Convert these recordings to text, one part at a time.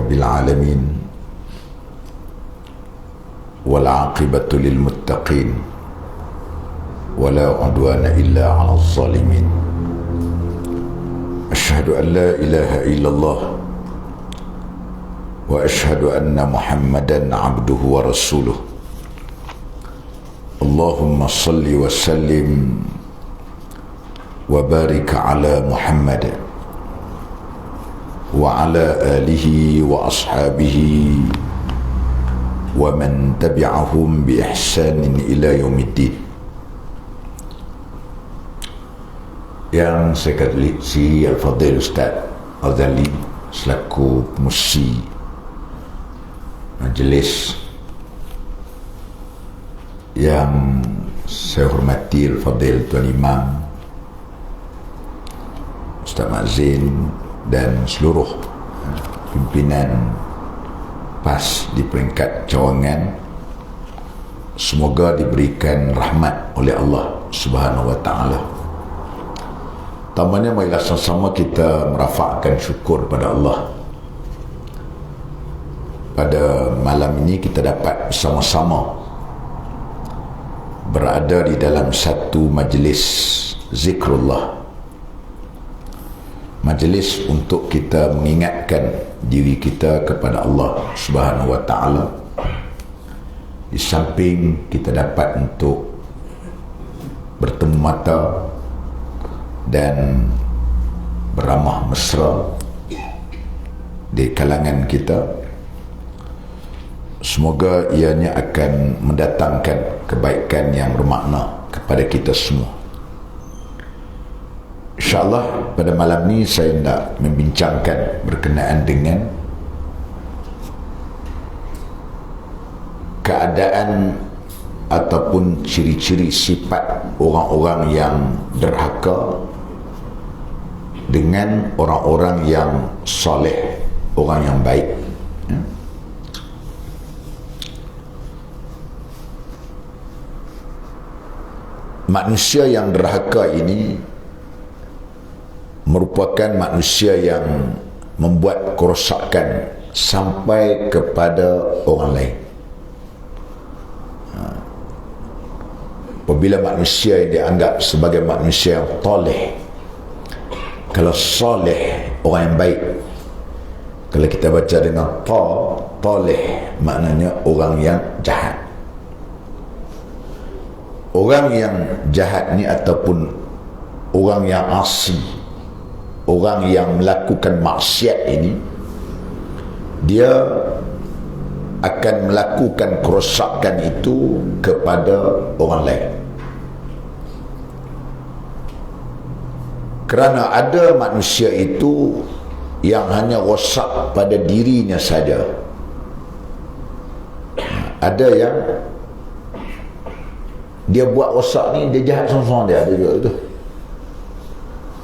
rabbil alamin wal aqibatu lil muttaqin wala udwana illa 'alal zalimin. Asyhadu an la ilaha illallah wa asyhadu anna Muhammadan 'abduhu wa rasuluh. Allahumma salli wa sallim wa barik ala Muhammad wa ala alihi wa ashabihi wa man tabi'ahum bi ihsanin ila yaumiddin. Yang saya katakan si Al-Fadhil Ustaz Al-Ghazali selaku pengurusi majlis, yang saya hormati Al-Fadhil Tuan Imam Ustaz Mazin dan seluruh pimpinan PAS di peringkat cawangan, semoga diberikan rahmat oleh Allah Subhanahu wa ta'ala. Tamanya marilah sama-sama kita merafakkan syukur pada Allah. Pada malam ini kita dapat bersama-sama berada di dalam satu majlis zikrullah, majlis untuk kita mengingatkan diri kita kepada Allah Subhanahu wa ta'ala. Di samping kita dapat untuk bertemu mata dan beramah mesra di kalangan kita, semoga ianya akan mendatangkan kebaikan yang bermakna kepada kita semua. InsyaAllah pada malam ni saya nak membincangkan berkenaan dengan keadaan ataupun ciri-ciri sifat orang-orang yang derhaka dengan orang-orang yang soleh, orang yang baik. Manusia yang derhaka ini merupakan manusia yang membuat kerosakan sampai kepada orang lain. Apabila manusia yang dianggap sebagai manusia yang toleh, kalau soleh, orang yang baik, kalau kita baca dengan toleh, maknanya orang yang jahat. Orang yang jahat ni ataupun orang yang asi, orang yang melakukan maksiat ini, dia akan melakukan kerosakan itu kepada orang lain. Kerana ada manusia itu yang hanya rosak pada dirinya saja. Ada yang dia buat rosak ni, dia jahat seorang-seorang dia, ada juga itu.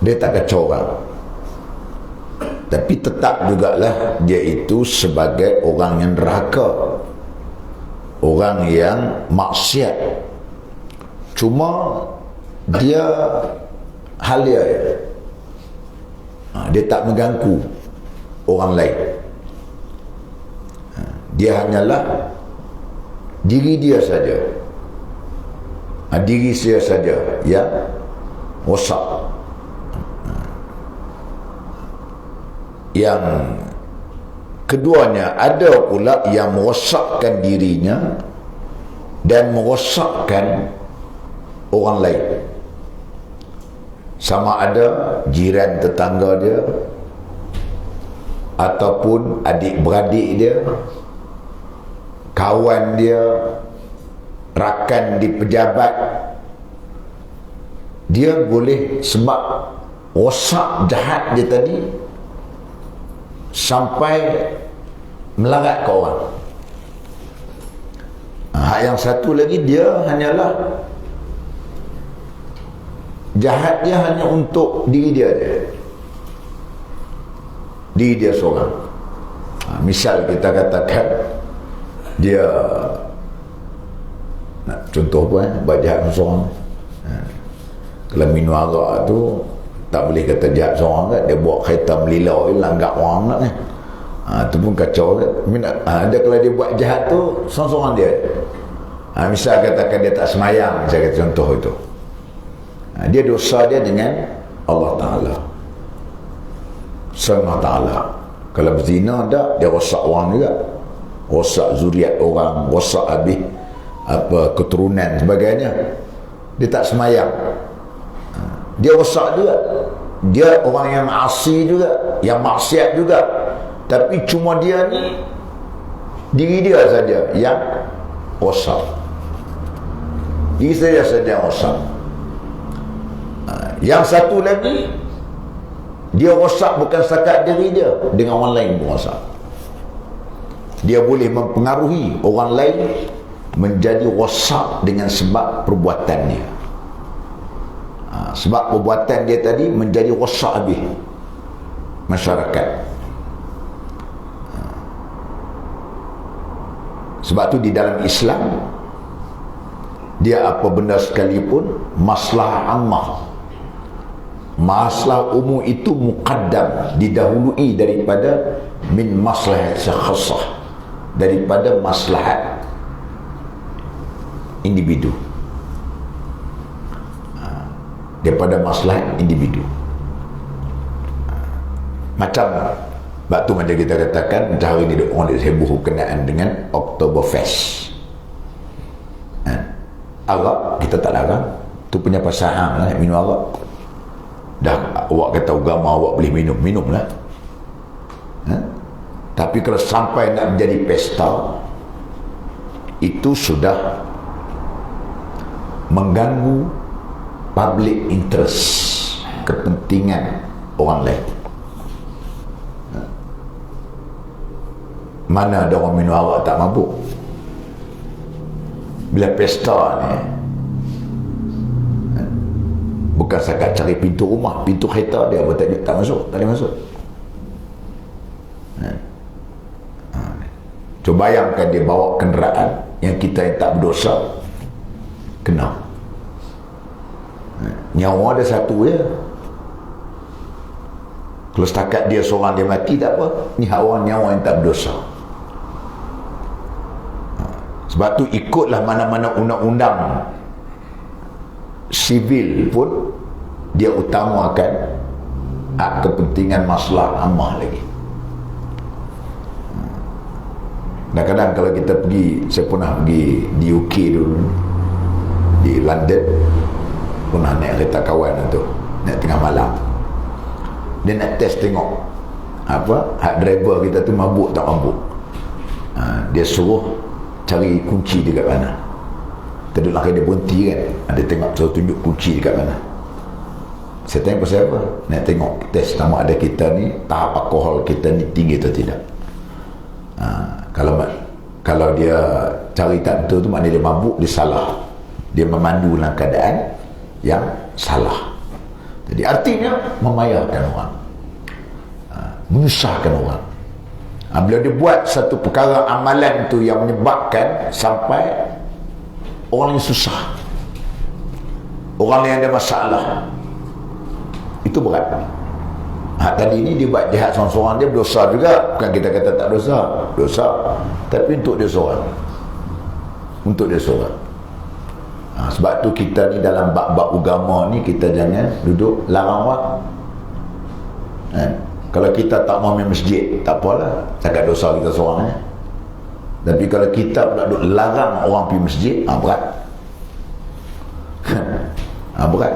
Dia tak kacau orang, tapi tetap jugalah dia itu sebagai orang yang derhaka, orang yang maksiat. Cuma dia halia, dia tak mengganggu orang lain. Dia hanyalah diri dia saja, diri saya saja yang rosak. Yang keduanya, ada pula yang merosakkan dirinya dan merosakkan orang lain. Sama ada jiran tetangga dia, ataupun adik-beradik dia, kawan dia, rakan di pejabat. Dia boleh sebab rosak jahat dia tadi sampai melarat ke orang. Yang satu lagi, dia hanyalah jahat dia hanya untuk diri dia, diri dia seorang. Misal kita katakan dia nak contoh apa, buat jahat seorang. Kalau minum arak tu tak boleh kata jahat seorang kan, dia buat kereta melilau, langgar orang nak kan. Itu pun kacau. Dia kalau dia buat jahat tu seorang-seorang dia. Misal katakan dia tak semayang, saya kata contoh itu. Dia dosa dia dengan Allah Ta'ala. Sama Ta'ala. Kalau berzina tak, dia rosak orang juga. Rosak zuriat orang, rosak habis keturunan sebagainya. Dia tak semayang, dia rosak juga. Dia orang yang asi juga, yang maksiat juga. Tapi cuma dia ni, diri dia saja yang rosak. Diri saja yang rosak. Yang satu lagi, dia rosak bukan setakat diri dia, dengan orang lain pun rosak. Dia boleh mempengaruhi orang lain menjadi rosak dengan sebab perbuatannya. Sebab perbuatan dia tadi menjadi rosak habis masyarakat. Sebab tu di dalam Islam, dia apa benda sekalipun maslahah ammah, masalah umum itu muqaddam, didahului daripada min maslahat khassah, daripada maslahat individu, daripada maslahat individu. Macam waktu macam kita katakan, macam hari ni orang dia heboh berkenaan dengan Oktoberfest. Arak kita tak larang, tu punya pasangan lah minum arak. Dah awak kata agama awak boleh minum lah. Tapi kalau sampai nak menjadi pesta, itu sudah mengganggu public interest, kepentingan orang lain. Mana ada orang minum arak tak mabuk? Bila pesta ni, bukan sakat cari pintu rumah, pintu kereta dia tak masuk, tak boleh masuk. Cuba bayangkan dia bawa kenderaan yang kita yang tak berdosa kena. Nyawa ada satu je. Kalau setakat dia seorang dia mati tak apa, ni orang nyawa yang tak berdosa. Sebab tu ikutlah mana-mana undang-undang sivil pun, dia utamakan hak kepentingan masalah ammah lagi. Kadang-kadang kalau kita pergi, saya pernah pergi di UK dulu, di London, pernah naik kereta kawan tu, naik tengah malam. Dia nak test tengok hak driver kita tu mabuk tak mabuk. Dia suruh cari kunci dekat mana. Tadi lah dia berhenti kan, ada tengok, suruh tunjuk kunci dekat mana. Saya tanya pasal apa? Nak tengok test sama ada kita ni, tahap alkohol kita ni tinggi atau tidak. Kalau dia cari tak betul tu, maknanya dia mabuk, dia salah, dia memandu dalam keadaan yang salah. Jadi artinya memayahkan orang, menyusahkan orang. Bila dia buat satu perkara amalan tu yang menyebabkan sampai orang yang susah, orang yang ada masalah, itu berat. Tadi ni dia buat jahat seorang-seorang, dia berdosa juga. Bukan kita kata tak dosa, tapi untuk dia seorang, untuk dia seorang. Sebab tu kita ni dalam bab-bab agama ni, kita jangan duduk larang orang. Kalau kita tak mau main masjid, tak apalah, cakap dosa kita seorang. Tapi kalau kita pula duduk larang orang pergi masjid, berat. Berat.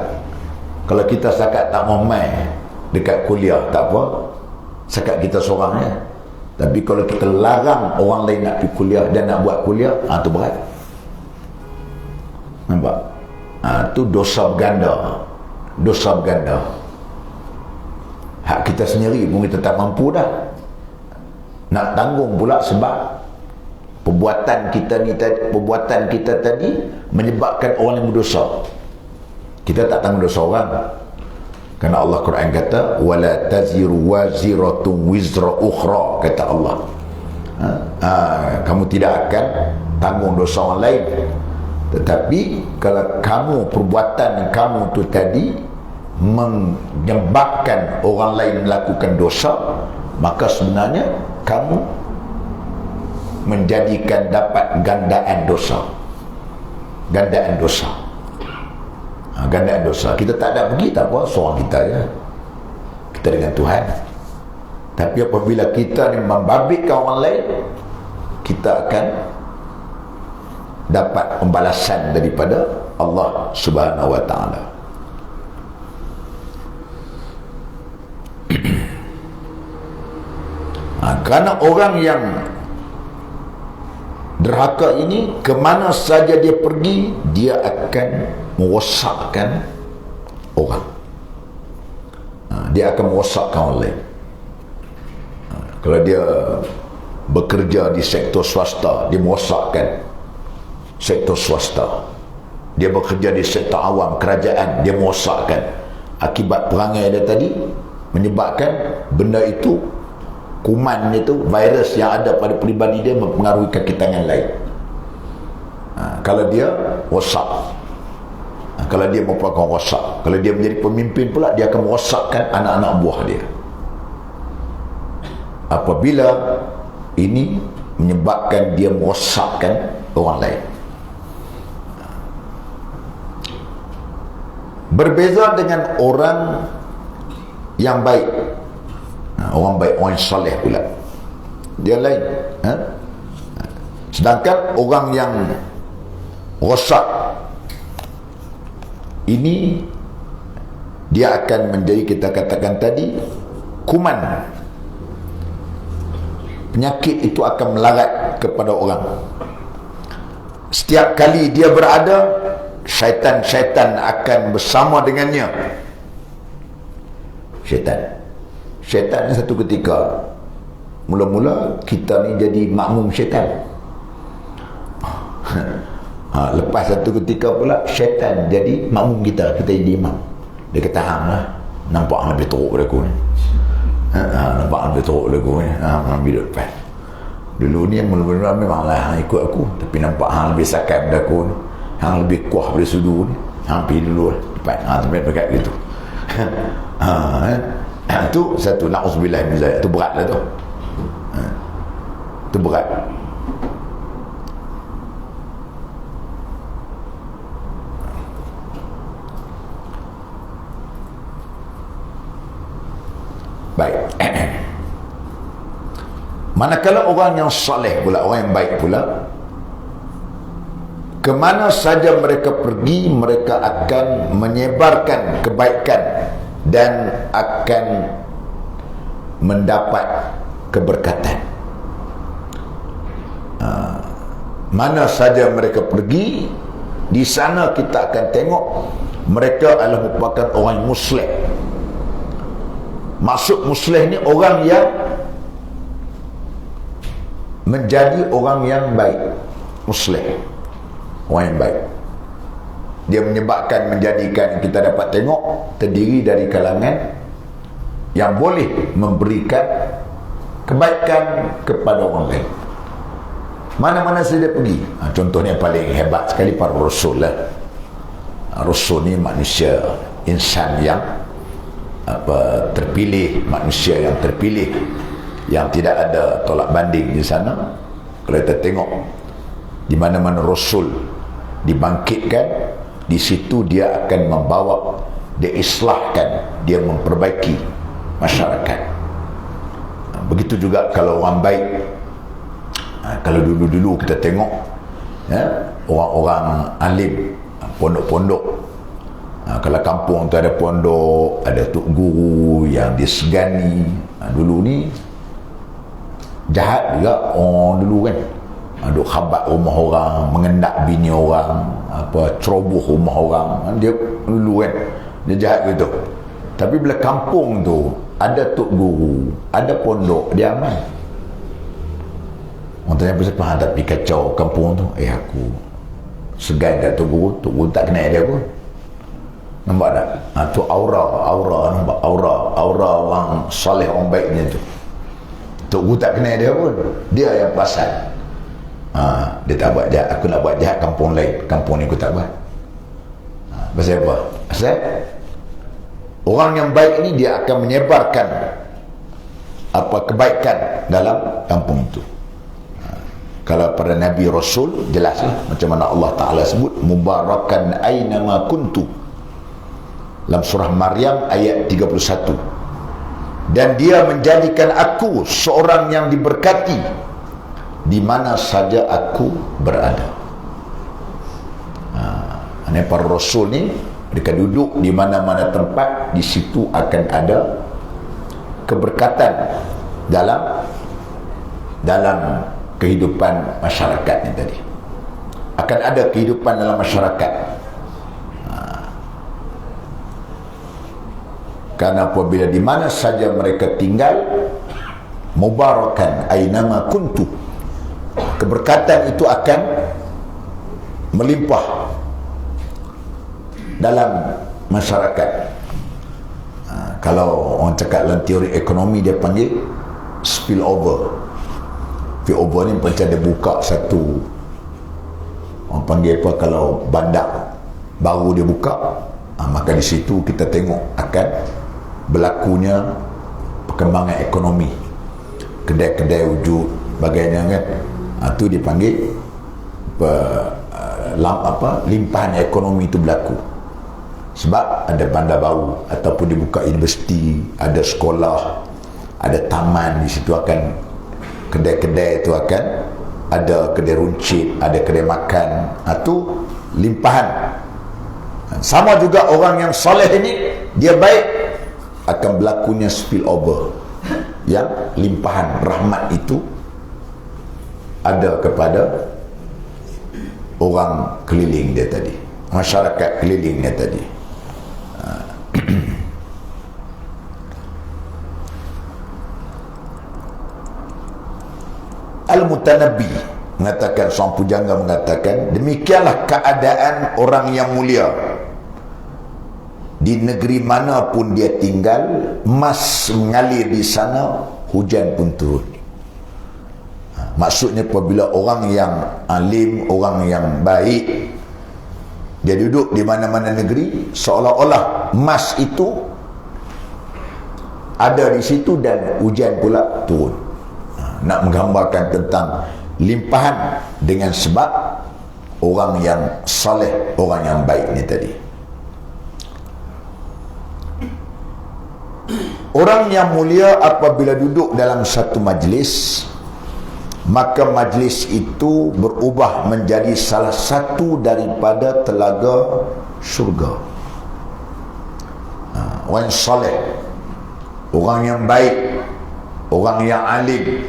Kalau kita setakat tak mau main dekat kuliah, tak apa, setakat kita seorang ya. Tapi kalau kita larang orang lain nak pergi kuliah dan nak buat kuliah, tu berat. Nampak? Tu dosa berganda. Dosa berganda. Hak kita sendiri pun kita tak mampu dah nak tanggung pula, sebab perbuatan kita tadi menyebabkan orang yang berdosa. Kita tak tanggung dosa orang. Kerana Allah Quran kata, wala taziru waziratun wizra ukhra, kata Allah. Kamu tidak akan tanggung dosa orang lain. Tetapi kalau kamu, perbuatan kamu tu tadi menyebabkan orang lain melakukan dosa, maka sebenarnya kamu menjadikan dapat gandaan dosa. Gandaan dosa. Gandaan dosa. Kita tak ada pergi, tak apa, seorang kita je. Kita dengan Tuhan. Tapi apabila kita ni membabitkan orang lain, kita akan dapat pembalasan daripada Allah Subhanahu wa ta'ala. Kerana orang yang derhaka ini, kemana saja dia pergi, dia akan merosakkan orang. Dia akan merosakkan orang lain. Kalau dia bekerja di sektor swasta, dia merosakkan sektor swasta. Dia bekerja di sektor awam, kerajaan, dia merosakkan. Akibat perangai dia tadi menyebabkan benda itu, kuman itu, virus yang ada pada peribadi dia mempengaruhi kaki tangan lain. Kalau dia rosak, kalau dia merupakan rosak, kalau dia menjadi pemimpin pula, dia akan merosakkan anak-anak buah dia. Apabila ini menyebabkan dia merosakkan orang lain. Berbeza dengan orang yang baik. Orang baik, orang yang soleh pula, dia lain. Sedangkan orang yang rosak ini, dia akan menjadi, kita katakan tadi, kuman. Penyakit itu akan melarat kepada orang. Setiap kali dia berada, syaitan-syaitan akan bersama dengannya. Syaitan ni satu ketika, mula-mula kita ni jadi makmum syaitan. Lepas satu ketika pula syaitan jadi makmum kita jadi imam. Dia kata, lah, nampak lebih teruk pada aku ni. Nampak lebih teruk pada aku ni. Ambil depan. Dulu ni yang mula-mula memanglah ikut aku, tapi nampak lebih sakai pada aku ni, yang lebih kuah pada sudu ni, pergi dulu depan. Sampai dekat gitu. Itu satu, na'udzubillah min zalik. Itu berat lah tu. Itu berat. Baik. Manakala orang yang soleh pula, orang yang baik pula, kemana saja mereka pergi, mereka akan menyebarkan kebaikan dan akan mendapat keberkatan. Mana saja mereka pergi, di sana kita akan tengok mereka adalah merupakan orang muslih. Maksud muslih ni orang yang menjadi orang yang baik. Muslih, orang yang baik. Dia menyebabkan, menjadikan kita dapat tengok terdiri dari kalangan yang boleh memberikan kebaikan kepada orang lain. Mana-mana saja dia pergi. Contohnya paling hebat sekali para rasul lah. Rasul ni manusia, insan yang terpilih, manusia yang terpilih, yang tidak ada tolak banding di sana. Kalau kita tengok di mana-mana rasul dibangkitkan, di situ dia akan membawa, dia islahkan, dia memperbaiki masyarakat. Begitu juga kalau orang baik. Kalau dulu-dulu kita tengok orang-orang alim, pondok-pondok, kalau kampung tu ada pondok, ada tok guru yang disegani. Dulu ni jahat juga orang dulu kan, duk khabat rumah orang, mengendak bini orang, ceroboh rumah orang. Dia dulu kan, dia jahat gitu. Tapi bila kampung tu ada tok guru, ada pondok, dia aman. Orang tanya pasal tapi kacau kampung tu. Aku segan kat tok guru tak kenal dia pun. Nampak tak? Tu aura, nampak aura orang soleh, orang baiknya tu. Tok guru tak kenal dia pun, dia yang pasal. Dia tak buat jahat. Aku nak buat jahat kampung lain, kampung ni aku tak buat. Pasal apa? Pasal orang yang baik ni dia akan menyebarkan apa kebaikan dalam kampung itu. Kalau para Nabi Rasul jelaslah macam mana Allah Ta'ala sebut mubarakan aynama kuntu dalam surah Maryam ayat 31, dan dia menjadikan aku seorang yang diberkati di mana saja aku berada. Ini para Rasul ni mereka duduk di mana-mana tempat, di situ akan ada keberkatan dalam kehidupan masyarakat ni tadi. Akan ada kehidupan dalam masyarakat. Karena apabila di mana saja mereka tinggal, mubarakan aynama kuntu, keberkatan itu akan melimpah dalam masyarakat. Kalau orang cakap dalam teori ekonomi, dia panggil spillover. Spillover ni macam dia buka satu, orang panggil apa, kalau bandar baru dia buka, maka di situ kita tengok akan berlakunya perkembangan ekonomi, kedai-kedai wujud bagainya kan. Itu dipanggil limpahan ekonomi itu berlaku. Sebab ada bandar baru ataupun dibuka universiti, ada sekolah, ada taman, di situ akan kedai-kedai itu akan ada kedai runcit, ada kedai makan. Itu limpahan. Sama juga orang yang soleh ini, dia baik, akan berlakunya spillover, yang limpahan rahmat itu ada kepada orang keliling dia tadi, masyarakat keliling dia tadi. Al-Mutanabbi mengatakan, seorang pujangga mengatakan, demikianlah keadaan orang yang mulia di negeri manapun dia tinggal, emas mengalir di sana, hujan pun turun. Maksudnya apabila orang yang alim, orang yang baik, dia duduk di mana-mana negeri, seolah-olah emas itu ada di situ dan hujan pula turun. Nak menggambarkan tentang limpahan dengan sebab orang yang saleh, orang yang baik ni tadi. Orang yang mulia apabila duduk dalam satu majlis, maka majlis itu berubah menjadi salah satu daripada telaga syurga. Orang yang saleh, orang yang baik, orang yang alim,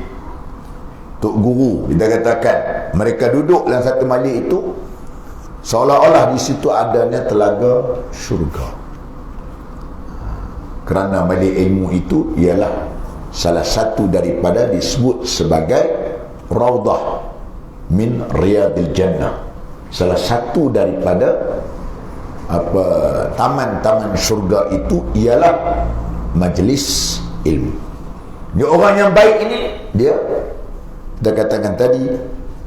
tok guru, kita katakan, mereka duduk dalam satu majlis itu, seolah-olah di situ adanya telaga syurga. Kerana majlis ilmu itu ialah salah satu daripada disebut sebagai raudah min riyadil jannah, salah satu daripada taman-taman syurga itu ialah majlis ilmu. Dia orang yang baik ini, dia kita katakan tadi,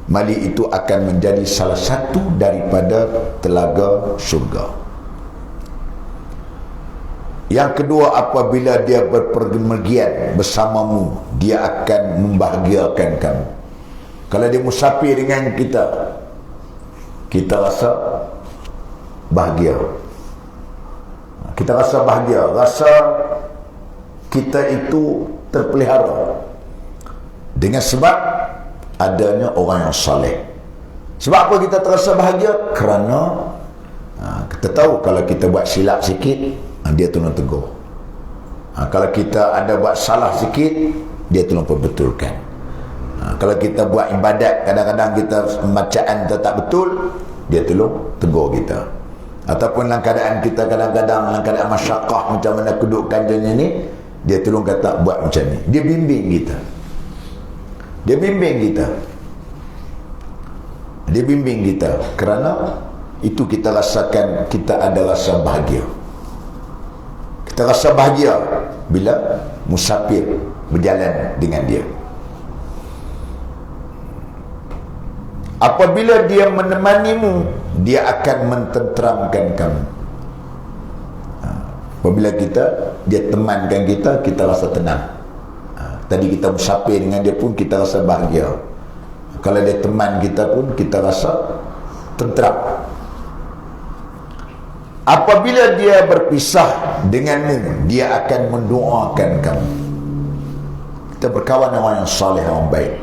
majlis itu akan menjadi salah satu daripada telaga syurga. Yang kedua, apabila dia berpergian bersamamu, dia akan membahagiakan kamu. Kalau dia musafir dengan kita, kita rasa bahagia, kita rasa bahagia, rasa kita itu terpelihara dengan sebab adanya orang yang saleh. Sebab apa kita terasa bahagia? Kerana kita tahu kalau kita buat silap sikit, dia tolong tegur. Kalau kita ada buat salah sikit, dia tolong perbetulkan. Kalau kita buat ibadat, kadang-kadang kita bacaan kita tak betul, dia tolong tegur kita. Ataupun dalam keadaan kita kadang-kadang dalam keadaan masyaqqah, macam mana kedudukan dunia ni, dia tolong kata buat macam ni. Dia bimbing kita. Dia bimbing kita. Dia bimbing kita. Kerana itu kita rasakan, kita ada rasa bahagia. Kita rasa bahagia bila musafir berjalan dengan dia. Apabila dia menemanimu, dia akan mententeramkan kamu. Apabila dia temankan kita, kita rasa tenang. Tadi kita bersapir dengan dia pun kita rasa bahagia. Kalau dia teman kita pun kita rasa tenteram. Apabila dia berpisah denganmu, dia akan mendoakan kamu. Kita berkawan dengan orang yang saleh, orang baik.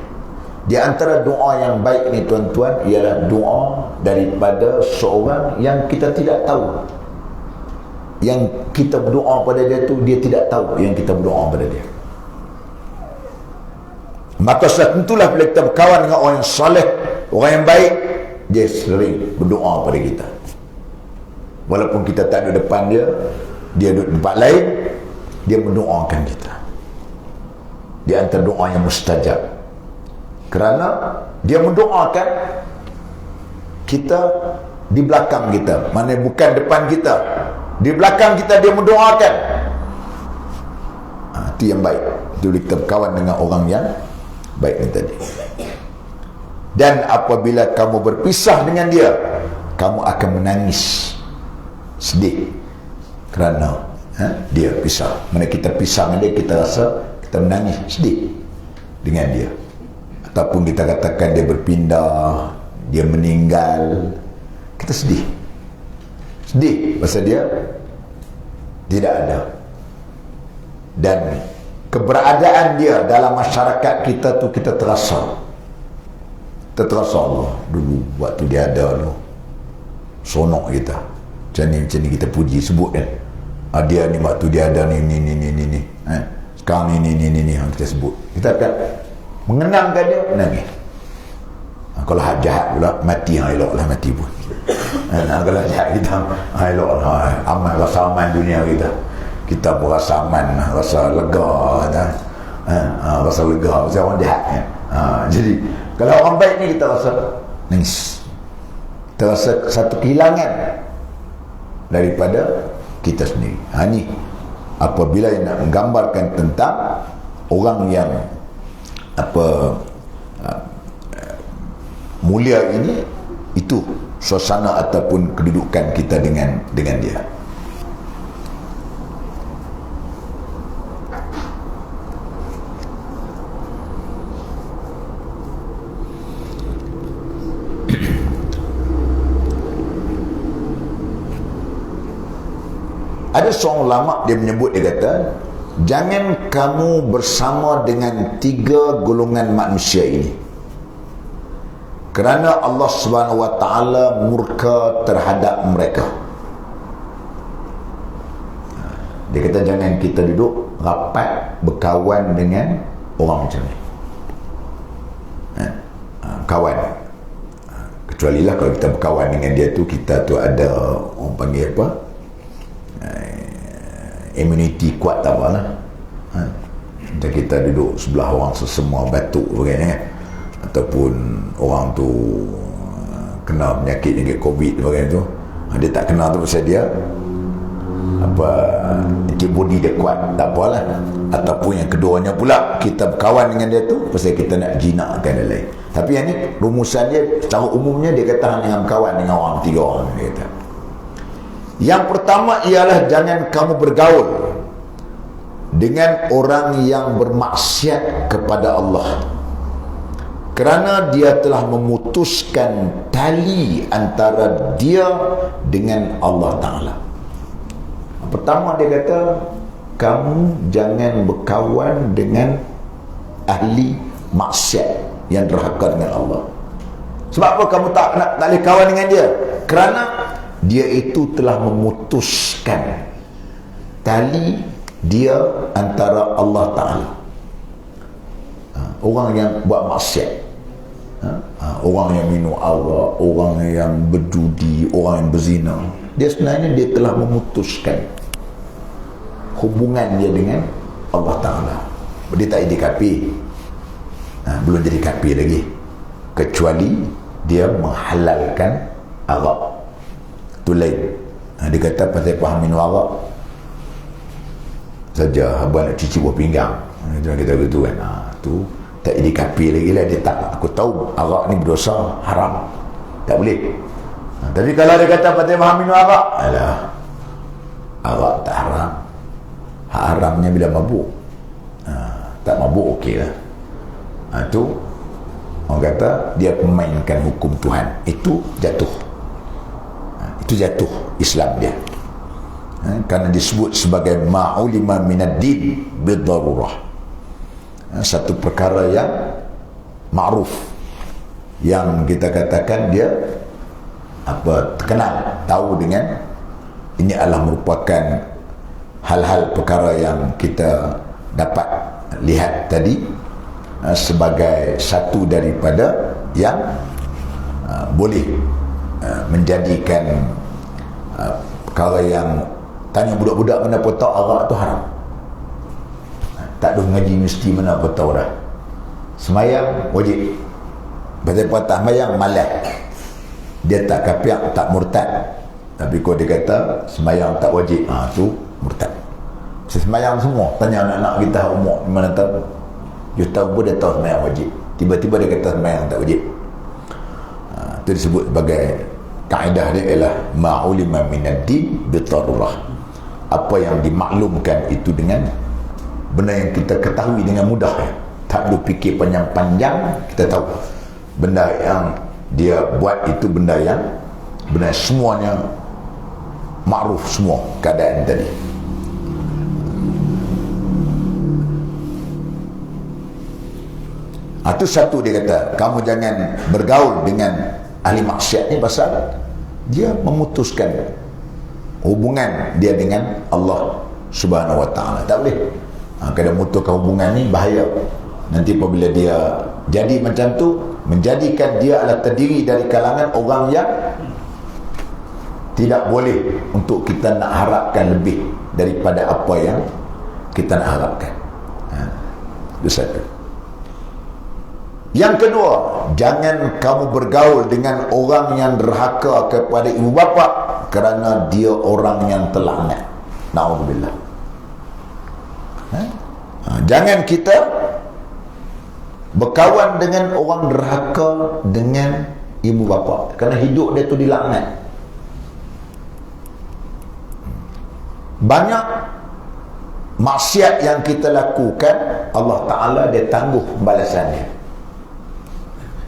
Di antara doa yang baik ni tuan-tuan ialah doa daripada seorang yang kita tidak tahu. Yang kita berdoa pada dia tu, dia tidak tahu yang kita berdoa pada dia. Maka tentulah bila kita berkawan dengan orang yang saleh, orang yang baik, dia sering berdoa pada kita. Walaupun kita tak duduk depan dia, dia duduk tempat lain, dia mendoakan kita. Di antara doa yang mustajab. Kerana dia mendoakan kita di belakang kita, mana bukan depan kita, di belakang kita dia mendoakan. Itu yang baik. Itu kita berkawan dengan orang yang baik ni tadi. Dan apabila kamu berpisah dengan dia, kamu akan menangis, sedih kerana dia pisah. Mana kita pisah dengan dia, kita rasa kita menangis, sedih dengan dia. Ataupun kita katakan dia berpindah, dia meninggal, kita sedih pasal dia tidak ada. Dan keberadaan dia dalam masyarakat kita tu kita terasa Allah dulu waktu dia ada tu, sonok kita macam ni kita puji sebut kan, dia ni waktu dia ada ni sekarang ni kita sebut, kita akan mengenangkan dia, menangis. Kalau hak jahat pula, mati elok lah mati pun. Kalau jahat kita elok lah, aman, rasa aman dunia kita pun rasa aman, rasa lega, rasa lega pasal orang jahat kan. Jadi kalau orang baik ni kita rasa nangis, kita rasa satu kehilangan daripada kita sendiri. Ni apabila nak menggambarkan tentang orang yang mulia ini, itu suasana ataupun kedudukan kita dengan dia. Ada seorang ulama dia menyebut, dia kata, jangan kamu bersama dengan 3 golongan manusia ini, kerana Allah Subhanahu wa taala murka terhadap mereka. Dia kata jangan kita duduk rapat berkawan dengan orang macam ni. Kawan. Kecuali lah kalau kita berkawan dengan dia tu, kita tu ada orang panggil apa? Immunity kuat tak apalah. Macam kita duduk sebelah orang sesemua batuk sebagainya, ataupun orang tu kena penyakit COVID sebagainya tu, dia tak kena tu pasal dia antibody dia kuat, tak apalah. Ataupun yang keduanya pula, kita berkawan dengan dia tu pasal kita nak jinakkan dia lain. Tapi yang ni rumusan dia secara umumnya, dia kata jangan berkawan dengan orang 3 orang, dia kata. Yang pertama ialah jangan kamu bergaul dengan orang yang bermaksiat kepada Allah, kerana dia telah memutuskan tali antara dia dengan Allah Ta'ala. Pertama dia kata, kamu jangan berkawan dengan ahli maksiat yang derhaka dengan Allah. Sebab apa kamu tak boleh kawan dengan dia? Kerana dia itu telah memutuskan tali dia antara Allah Ta'ala. Orang yang buat maksiat, orang yang minum arak, orang yang berjudi, orang yang berzina, dia sebenarnya dia telah memutuskan hubungan dia dengan Allah Ta'ala. Dia tak jadi kafir, belum jadi kafir lagi, kecuali dia menghalalkan arak. Itu lain. Dia kata pasal faham minum arak saja, abang nak cuci buah pinggang, jangan kita begitu kan. Tu tak jadi kafir lagi lah. Dia tak, aku tahu arak ni berdosa, haram, tak boleh. Tapi kalau dia kata pasal faham minum arak, alah, arak tak haram, haramnya bila mabuk. tak mabuk, okey lah. Itu orang kata dia memainkan hukum Tuhan, itu jatuh. Itu jatuh Islam dia. Kerana disebut sebagai ma'ulima minad din bidarurah. Satu perkara yang ma'ruf, yang kita katakan dia terkenal, tahu dengan ini adalah merupakan hal-hal perkara yang kita dapat lihat tadi sebagai satu daripada yang boleh menjadikan perkara yang tanya budak-budak mana pun tahu arak tu haram. Tak ada ngaji mesti mana pun tahu dah. Semayang wajib, pasal patah semayang malas, dia tak kafir, tak murtad. Tapi kalau dia kata semayang tak wajib, tu murtad. Semayang semua, tanya anak-anak kita umur mana tahu, dia tahu pun dia tahu semayang wajib, tiba-tiba dia kata semayang tak wajib. Itu disebut sebagai kaedah dia ialah ma'ulima minad din bidarurah. Apa yang dimaklumkan itu dengan benda yang kita ketahui dengan mudah, tak perlu fikir panjang-panjang, kita tahu benda yang dia buat itu benda yang semuanya makruf, semua keadaan tadi. Itu satu dia kata, kamu jangan bergaul dengan ahli maksiat ni pasal dia memutuskan hubungan dia dengan Allah Subhanahu Wa Taala. Tak boleh. Kalau mutuskan hubungan ni bahaya. Nanti apabila dia jadi macam tu, menjadikan dia adalah terdiri dari kalangan orang yang tidak boleh untuk kita nak harapkan lebih daripada apa yang kita nak harapkan. Itu satu. Yang kedua, jangan kamu bergaul dengan orang yang derhaka kepada ibu bapa kerana dia orang yang terlaknat. Na'udzubillah. Jangan kita berkawan dengan orang derhaka dengan ibu bapa kerana hidup dia tu dilaknat. Banyak maksiat yang kita lakukan, Allah Ta'ala dia tangguh balasannya.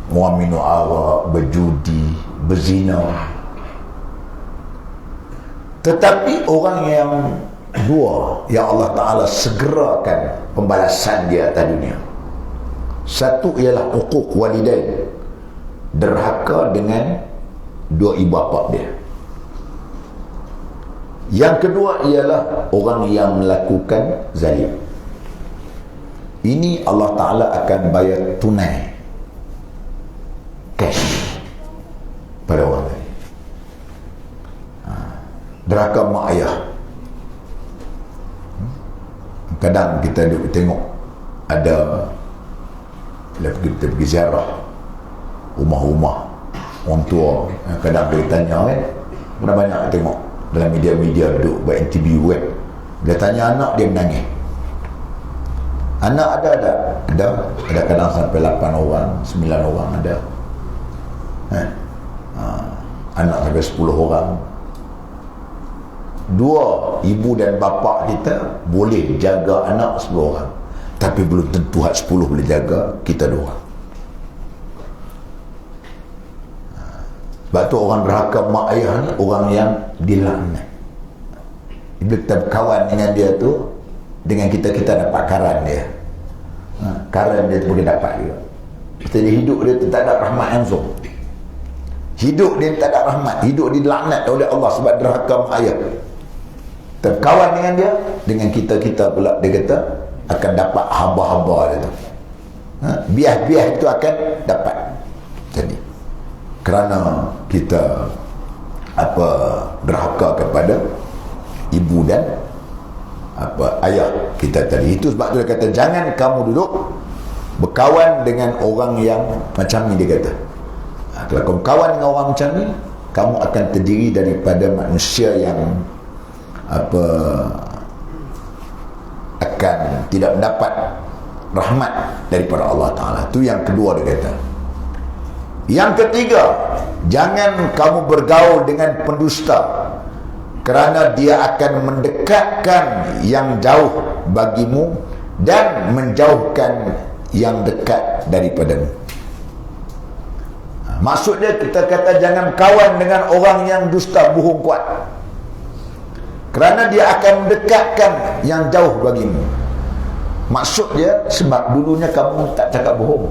Orang minum arak, berjudi, berzina. Tetapi orang yang dua yang Allah Ta'ala segerakan pembalasan dia atas dunia, satu ialah uquq walidain, derhaka dengan dua ibu bapa dia. Yang kedua ialah orang yang melakukan zalim. Ini Allah Ta'ala akan bayar tunai, cash pada orang tadi. Derhaka mak ayah. Kadang kita duduk tengok ada, bila kita pergi ziarah rumah-rumah orang tua, kadang dia tanya kan, pernah banyak tengok dalam media-media duduk buat interview kan, dia tanya anak, dia menangis. Anak ada kadang sampai 8 orang, 9 orang ada. Anak sampai 10 orang. Dua ibu dan bapa kita boleh jaga anak 10 orang, tapi belum tentu hak 10 boleh jaga kita dua. Sebab tu orang derhaka mak ayah ni orang yang dilaknat. Bila kita berkawan dengan dia tu, dengan kita dapat karan dia. Karan dia tu boleh dapat juga. Jadi hidup dia tu tak ada rahmat langsung. Hidup dia tak ada rahmat, hidup dia dilaknat oleh Allah sebab derhaka mak ayah. Terkawan dengan dia, dengan kita pula dia kata akan dapat haba-haba dia tu. Biah-biah itu akan dapat. Jadi kerana kita derhaka kepada ibu dan ayah kita tadi. Itu sebab tu dia kata jangan kamu duduk berkawan dengan orang yang macam ni, dia kata. Kalau kamu kawan dengan orang macam ni, kamu akan terdiri daripada manusia yang akan tidak mendapat rahmat daripada Allah Ta'ala. Itu yang kedua dia kata. Yang ketiga, jangan kamu bergaul dengan pendusta kerana dia akan mendekatkan yang jauh bagimu dan menjauhkan yang dekat daripadamu. Maksudnya kita kata jangan kawan dengan orang yang dusta bohong kuat, kerana dia akan mendekatkan yang jauh bagimu. Maksud dia sebab dulunya kamu tak cakap bohong,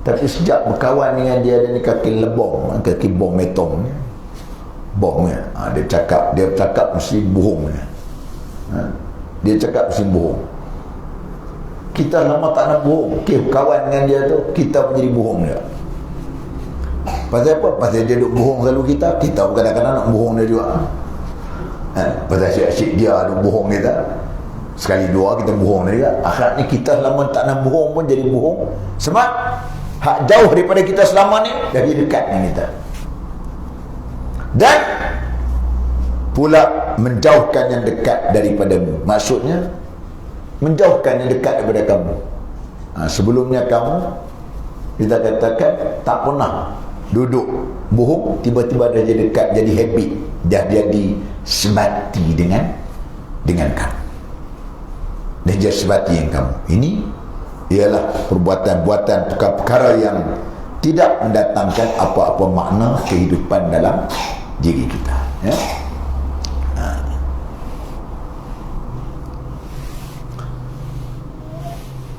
tapi sejak berkawan dengan dia ni kaki lebong, kaki bom metong ni, bomnya, dia cakap mesti bohong ni. Dia cakap mesti bohong. Kita lama tak nak bohong, kawan dengan dia tu kita menjadi bohong dia. Pasal apa? Pasal dia duk bohong selalu kita pun kadang-kadang nak bohong dia juga. Pasal asyik-asyik dia duk bohong kita, sekali dua kita bohong dia juga. Akhirnya kita lama tak nak bohong pun jadi bohong, sebab hak jauh daripada kita selama ni dah jadi dekat dengan kita. Dan pula menjauhkan yang dekat daripadamu. Maksudnya menjauhkan yang dekat daripada kamu. Sebelumnya kamu, kita katakan, tak pernah duduk bohong, tiba-tiba dah jadi dekat, jadi habit, dah jadi sebati dengan kamu, dah jadi sebati dengan kamu. Ini ialah perbuatan-perbuatan, perkara-perkara yang tidak mendatangkan apa-apa makna kehidupan dalam diri kita, ya.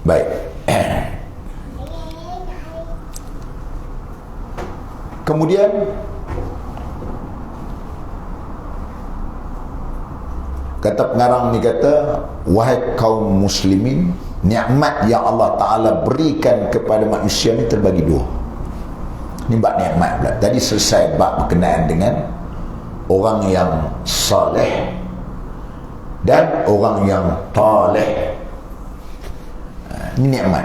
Baik. Kemudian kata pengarang ni kata, wahai kaum muslimin, nikmat yang Allah Ta'ala berikan kepada manusia ni terbagi dua. Ni bab nikmat pula. Tadi selesai bab berkenaan dengan orang yang saleh dan orang yang taleh. Ini nikmat.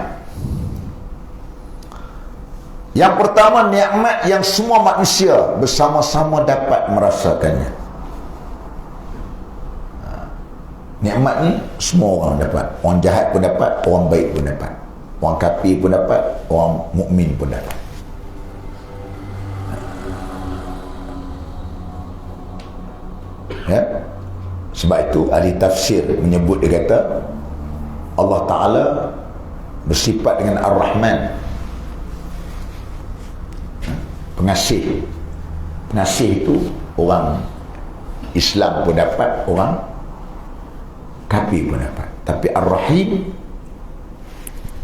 Yang pertama, nikmat yang semua manusia bersama-sama dapat merasakannya. Nikmat ni semua orang dapat. Orang jahat pun dapat, orang baik pun dapat, orang kafir pun dapat, orang mukmin pun dapat. Ya? Sebab itu ahli tafsir menyebut, dia kata Allah Ta'ala bersifat dengan Ar-Rahman, pengasih. Pengasih itu orang Islam pun dapat, orang kafir pun dapat. Tapi Ar-Rahim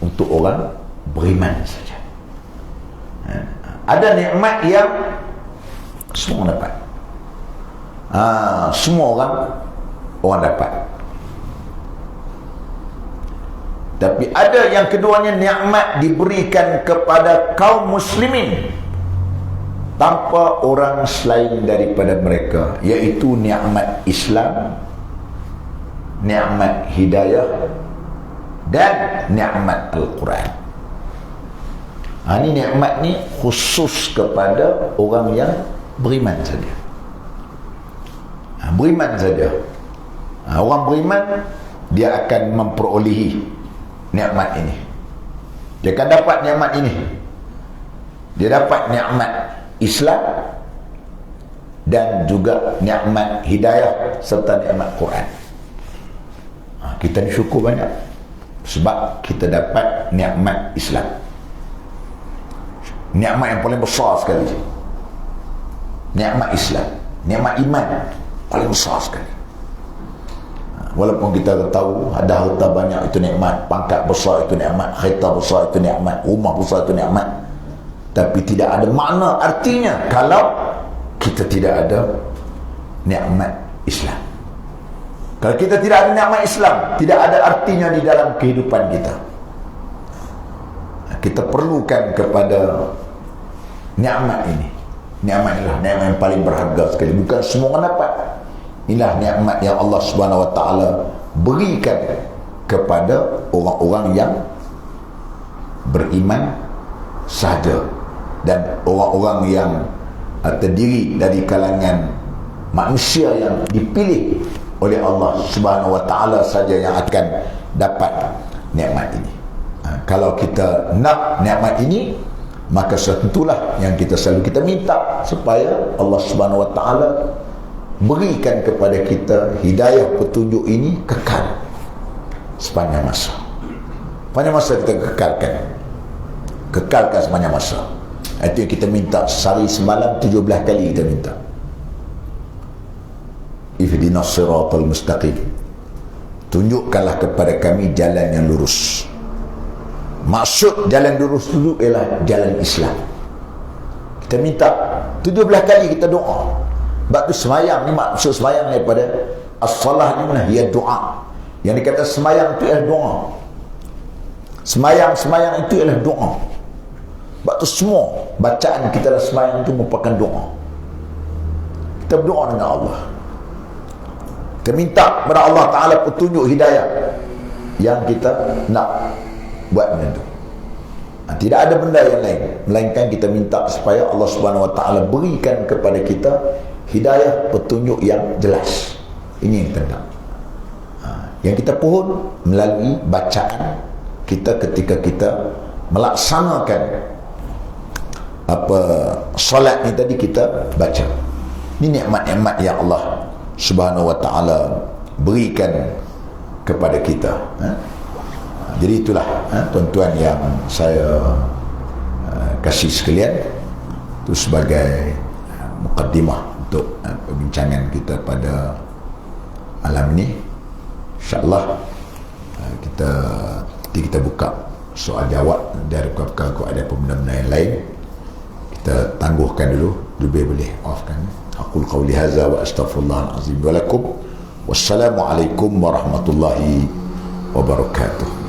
untuk orang beriman saja. Ada nikmat yang semua orang dapat. Semua orang dapat. Tapi ada yang keduanya, nikmat diberikan kepada kaum muslimin tanpa orang selain daripada mereka, iaitu nikmat Islam, nikmat hidayah dan nikmat Al-Quran. Ini nikmat ni khusus kepada orang yang beriman saja. Beriman saja. Orang beriman, dia akan memperolehi nikmat ini. Dia akan dapat nikmat ini. Dia dapat nikmat Islam dan juga nikmat hidayah serta nikmat Quran. Kita ni syukur banyak sebab kita dapat nikmat Islam. Nikmat yang paling besar sekali. Nikmat Islam, nikmat iman paling besar sekali. Walaupun kita tahu ada harta banyak itu nikmat, pangkat besar itu nikmat, kereta besar itu nikmat, rumah besar itu nikmat, tapi tidak ada makna artinya kalau kita tidak ada nikmat Islam. Kalau kita tidak ada nikmat Islam, tidak ada artinya di dalam kehidupan kita. Kita perlukan kepada nikmat ini. Nikmat inilah nikmat yang paling berharga sekali. Bukan semua orang dapat. Inilah nikmat yang Allah Subhanahu Wa Taala berikan kepada orang-orang yang beriman sahaja, dan orang-orang yang terdiri dari kalangan manusia yang dipilih oleh Allah Subhanahu Wa Taala saja yang akan dapat nikmat ini. Kalau kita nak nikmat ini, maka tentulah yang kita selalu kita minta supaya Allah Subhanahu Wa Taala berikan kepada kita hidayah petunjuk ini kekal. sepanjang masa. Sepanjang masa kita kekalkan sepanjang masa. Itu yang kita minta sehari semalam 17 kali kita minta. Ihdinas siratal mustaqim, tunjukkanlah kepada kami jalan yang lurus. Maksud jalan lurus dulu ialah jalan Islam. Kita minta 17 kali kita doa. Sebab tu semayang ni, maksud semayang daripada as-salah ni mana? Ya doa. Yang dikata semayang itu ialah doa. Semayang itu ialah doa. Sebab tu semua bacaan kita dalam semayang itu merupakan doa. Kita berdoa dengan Allah. Kita minta kepada Allah Ta'ala petunjuk hidayah yang kita nak buat benda tu. Tidak ada benda yang lain melainkan kita minta supaya Allah Subhanahu Wa Ta'ala berikan kepada kita hidayah, petunjuk yang jelas. Ini yang kita nak. Yang kita pohon melalui bacaan kita ketika kita melaksanakan apa solat ni tadi, kita baca. Ini nikmat-nikmat yang Allah Subhanahu Wa Ta'ala berikan kepada kita. Jadi itulah tuan-tuan yang saya kasih sekalian, itu sebagai mukaddimah untuk perbincangan kita pada malam ini. InsyaAllah kita buka soal jawab dari kalau ada benda-benda yang lain. Kita tangguhkan dulu, lebih boleh maafkan. Aqul qawli hadza wa astaghfirullahal azim wa lakum. Wassalamualaikum warahmatullahi wabarakatuh.